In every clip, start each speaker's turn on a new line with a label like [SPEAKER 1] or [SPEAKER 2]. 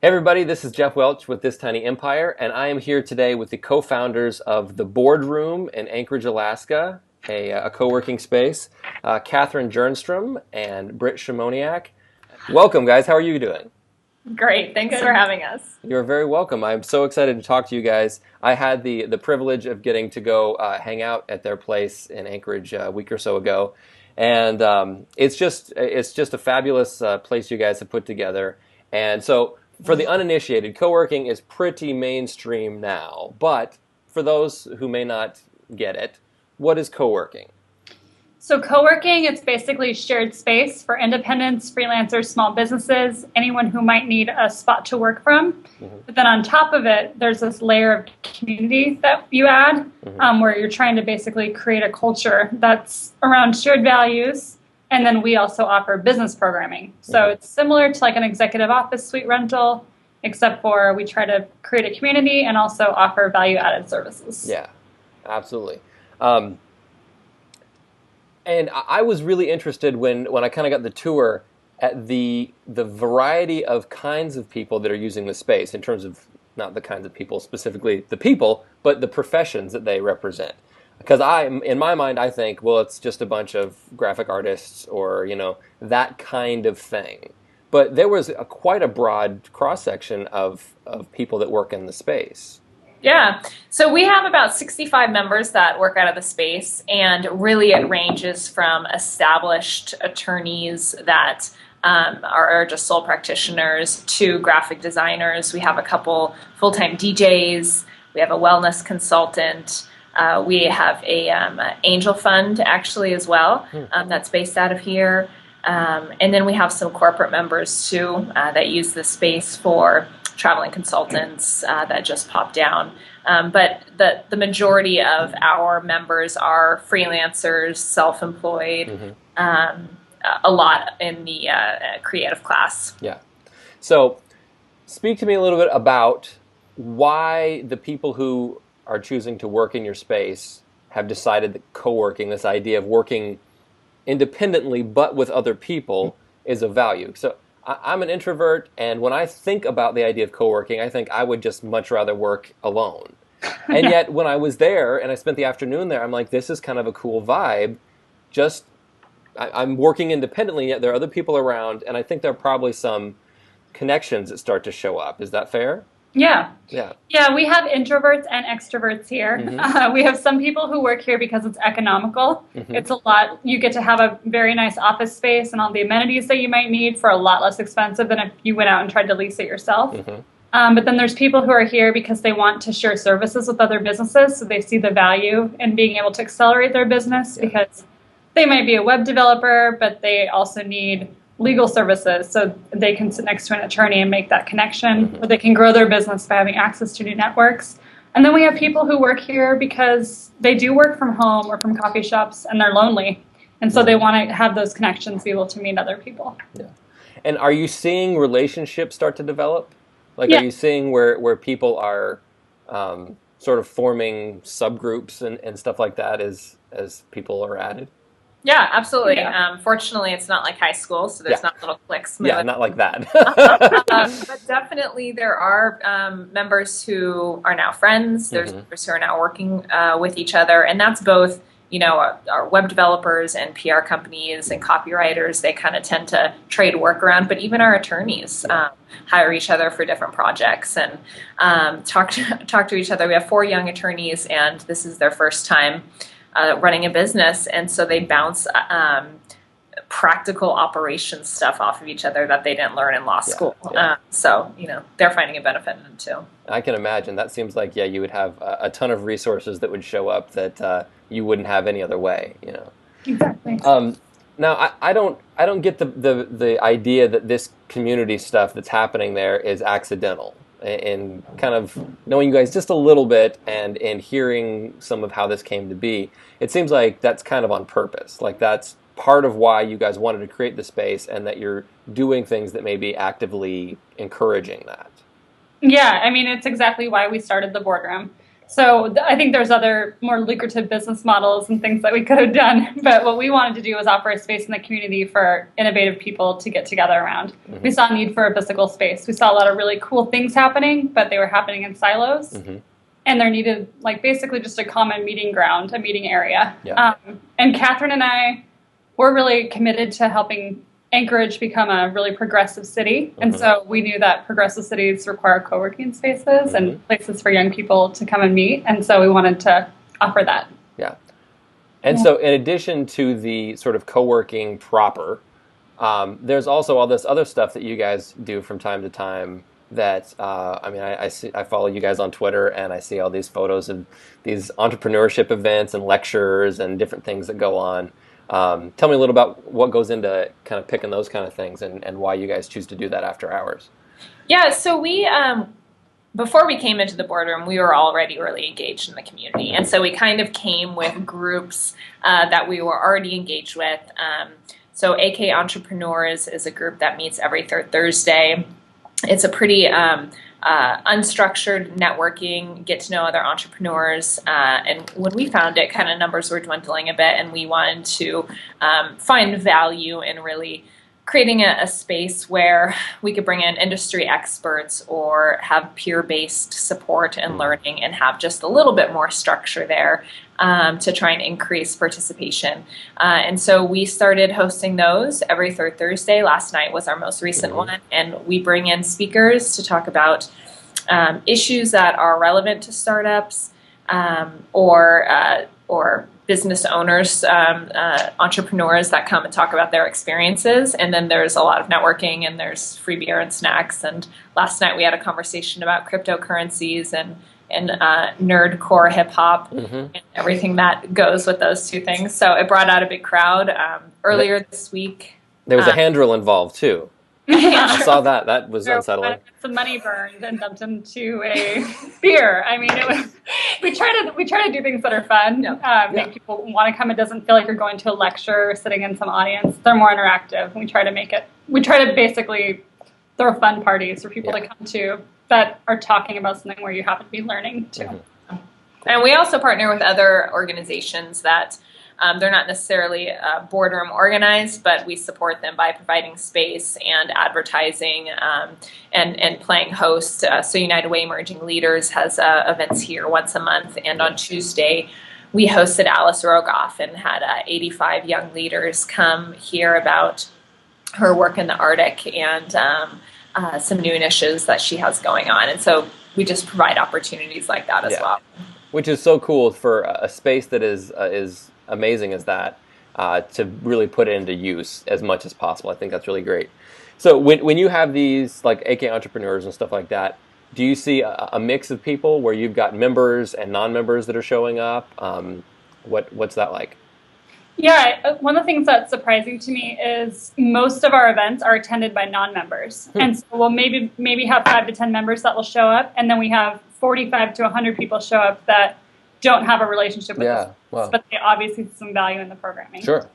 [SPEAKER 1] Everybody, this is Geoff Welch with This Tiny Empire, and I am here today with the co-founders of the Boardroom in Anchorage, Alaska, a co-working space, Katherine Jernstrom and Brit Shimoniak. Welcome, guys. How are you doing?
[SPEAKER 2] Great. Thanks for having us.
[SPEAKER 1] You're very welcome. I'm so excited to talk to you guys. I had the privilege of getting to go hang out at their place in Anchorage a week or so ago, and it's just a fabulous place you guys have put together. And so, for the uninitiated, co-working is pretty mainstream now. But for those who may not get it, what is co-working?
[SPEAKER 2] So co-working, it's basically shared space for independents, freelancers, small businesses, anyone who might need a spot to work from. Mm-hmm. But then on top of it, there's this layer of community that you add, where you're trying to basically create a culture that's around shared values. And then we also offer business programming. So it's similar to like an executive office suite rental, except for we try to create a community and also offer value-added services.
[SPEAKER 1] Yeah, absolutely. And I was really interested when I kind of got the tour at the variety of kinds of people that are using the space, in terms of not the kinds of people, specifically the people, but the professions that they represent. Because in my mind, I think, well, it's just a bunch of graphic artists or, that kind of thing. But there was quite a broad cross-section of people that work in the space.
[SPEAKER 3] Yeah. So we have about 65 members that work out of the space, and really it ranges from established attorneys that are just sole practitioners to graphic designers. We have a couple full-time DJs. We have a wellness consultant. We have a angel fund actually as well that's based out of here. And then we have some corporate members too that use the space for traveling consultants that just pop down. But the majority of our members are freelancers, self-employed, a lot in the creative class.
[SPEAKER 1] Yeah. So speak to me a little bit about why the people who are choosing to work in your space have decided that co-working, this idea of working independently but with other people, is of value. So I'm an introvert, and when I think about the idea of co-working, I think I would just much rather work alone. And yet when I was there and I spent the afternoon there, I'm like, this is kind of a cool vibe. I'm working independently, yet there are other people around, and I think there are probably some connections that start to show up. Is that fair?
[SPEAKER 2] Yeah, we have introverts and extroverts here. We have some people who work here because it's economical. It's a lot. You get to have a very nice office space and all the amenities that you might need for a lot less expensive than if you went out and tried to lease it yourself. But then there's people who are here because they want to share services with other businesses, so they see the value in being able to accelerate their business because they might be a web developer, but they also need legal services, so they can sit next to an attorney and make that connection, or they can grow their business by having access to new networks. And then we have people who work here because they do work from home or from coffee shops, and they're lonely, and so they want to have those connections, be able to meet other people.
[SPEAKER 1] Yeah. And are you seeing relationships start to develop? Like, are you seeing where people are sort of forming subgroups and stuff like that as people are added?
[SPEAKER 3] Yeah, absolutely. Yeah. Fortunately, it's not like high school, so there's not little cliques.
[SPEAKER 1] Yeah, not like that.
[SPEAKER 3] But definitely there are members who are now friends. There's members who are now working with each other, and that's both, our web developers and PR companies and copywriters. They kind of tend to trade work around, but even our attorneys hire each other for different projects and talk to each other. We have 4 young attorneys, and this is their first time running a business, and so they bounce practical operations stuff off of each other that they didn't learn in law school. So they're finding a benefit in it too.
[SPEAKER 1] I can imagine. That seems like you would have a ton of resources that would show up that you wouldn't have any other way.
[SPEAKER 2] Exactly.
[SPEAKER 1] Now I don't get the idea that this community stuff that's happening there is accidental. And kind of knowing you guys just a little bit and hearing some of how this came to be, it seems like that's kind of on purpose. Like that's part of why you guys wanted to create the space, and that you're doing things that may be actively encouraging that.
[SPEAKER 2] Yeah, I mean, it's exactly why we started the Boardroom. So I think there's other more lucrative business models and things that we could have done. But what we wanted to do was offer a space in the community for innovative people to get together around. Mm-hmm. We saw a need for a physical space. We saw a lot of really cool things happening, but they were happening in silos. Mm-hmm. And there needed basically just a common meeting ground, a meeting area. Yeah. And Katherine and I were really committed to helping Anchorage become a really progressive city. Mm-hmm. And so we knew that progressive cities require co-working spaces mm-hmm. and places for young people to come and meet. And so we wanted to offer that.
[SPEAKER 1] Yeah. And so in addition to the sort of co-working proper, there's also all this other stuff that you guys do from time to time that, I follow you guys on Twitter and I see all these photos of these entrepreneurship events and lectures and different things that go on. Tell me a little about what goes into kind of picking those kind of things and why you guys choose to do that after hours.
[SPEAKER 3] Yeah, so we, before we came into the boardroom, we were already really engaged in the community. And so we kind of came with groups that we were already engaged with. So AK Entrepreneurs is a group that meets every third Thursday. It's a pretty unstructured networking, get to know other entrepreneurs. And when we found it, kind of numbers were dwindling a bit, and we wanted to find value in really creating a space where we could bring in industry experts or have peer-based support and learning and have just a little bit more structure there to try and increase participation. And so we started hosting those every third Thursday. Last night was our most recent one. And we bring in speakers to talk about issues that are relevant to startups or business owners, entrepreneurs that come and talk about their experiences. And then there's a lot of networking and there's free beer and snacks. And last night we had a conversation about cryptocurrencies and nerdcore hip hop and everything that goes with those two things. So it brought out a big crowd. Earlier this week,
[SPEAKER 1] there was a hand drill involved too. I saw that. That was unsettling.
[SPEAKER 2] Some money burned and dumped into a beer. I mean, we try to do things that are fun, make people want to come. It doesn't feel like you're going to a lecture or sitting in some audience. They're more interactive. We try to basically throw fun parties for people to come to that are talking about something where you happen to be learning too.
[SPEAKER 3] Mm-hmm. And we also partner with other organizations that they're not necessarily boardroom organized, but we support them by providing space and advertising and playing host. So United Way Emerging Leaders has events here once a month. And on Tuesday, we hosted Alice Rogoff and had 85 young leaders come hear about her work in the Arctic and some new initiatives that she has going on. And so we just provide opportunities like that as well.
[SPEAKER 1] Which is so cool for a space that is amazing as that, to really put it into use as much as possible. I think that's really great. So when you have these like AK Entrepreneurs and stuff like that, do you see a mix of people where you've got members and non-members that are showing up? What's that like?
[SPEAKER 2] Yeah, one of the things that's surprising to me is most of our events are attended by non-members. And so we'll maybe have 5 to 10 members that will show up, and then we have 45 to 100 people show up that don't have a relationship with us, but they obviously see some value in the programming.
[SPEAKER 1] Sure.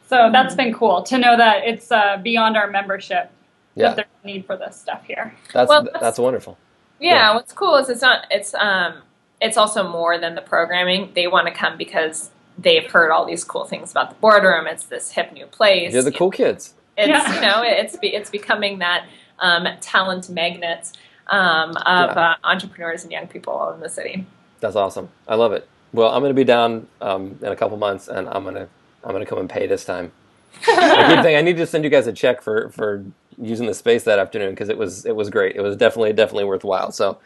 [SPEAKER 2] So that's been cool to know that it's beyond our membership that there's a need for this stuff here.
[SPEAKER 1] That's wonderful.
[SPEAKER 3] Yeah, what's cool is it's also more than the programming. They want to come because they've heard all these cool things about the boardroom. It's this hip new place.
[SPEAKER 1] You're the cool kids.
[SPEAKER 3] It's becoming that talent magnet of entrepreneurs and young people all in the city.
[SPEAKER 1] That's awesome. I love it. Well, I'm going to be down in a couple months, and I'm going to come and pay this time. I keep thinking I need to send you guys a check for using the space that afternoon because it was great. It was definitely worthwhile. So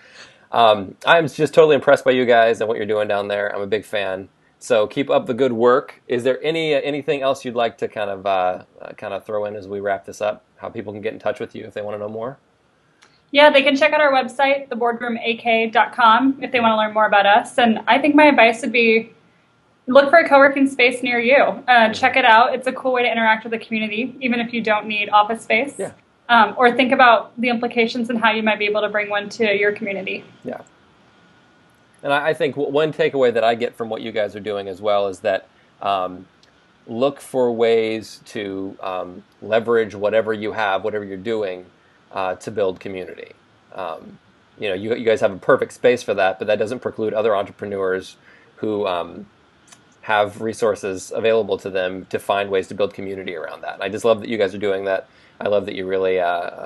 [SPEAKER 1] I'm just totally impressed by you guys and what you're doing down there. I'm a big fan. So keep up the good work. Is there anything else you'd like to kind of throw in as we wrap this up? How people can get in touch with you if they want to know more?
[SPEAKER 2] Yeah, they can check out our website, theboardroomak.com, if they want to learn more about us. And I think my advice would be look for a co-working space near you. Check it out. It's a cool way to interact with the community, even if you don't need office space. Yeah. Or think about the implications and how you might be able to bring one to your community.
[SPEAKER 1] Yeah. And I think one takeaway that I get from what you guys are doing as well is that look for ways to leverage whatever you have, whatever you're doing, to build community. you guys have a perfect space for that, but that doesn't preclude other entrepreneurs who have resources available to them to find ways to build community around that. And I just love that you guys are doing that. I love that you really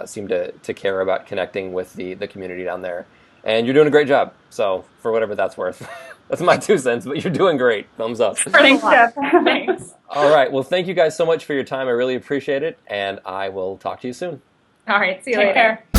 [SPEAKER 1] seem to care about connecting with the community down there. And you're doing a great job. So for whatever that's worth, that's my 2 cents, but you're doing great. Thumbs up.
[SPEAKER 2] Thanks, Geoff.
[SPEAKER 3] Thanks.
[SPEAKER 1] All right. Well, thank you guys so much for your time. I really appreciate it. And I will talk to you soon.
[SPEAKER 3] All right. See you
[SPEAKER 2] Take
[SPEAKER 3] later.
[SPEAKER 2] care.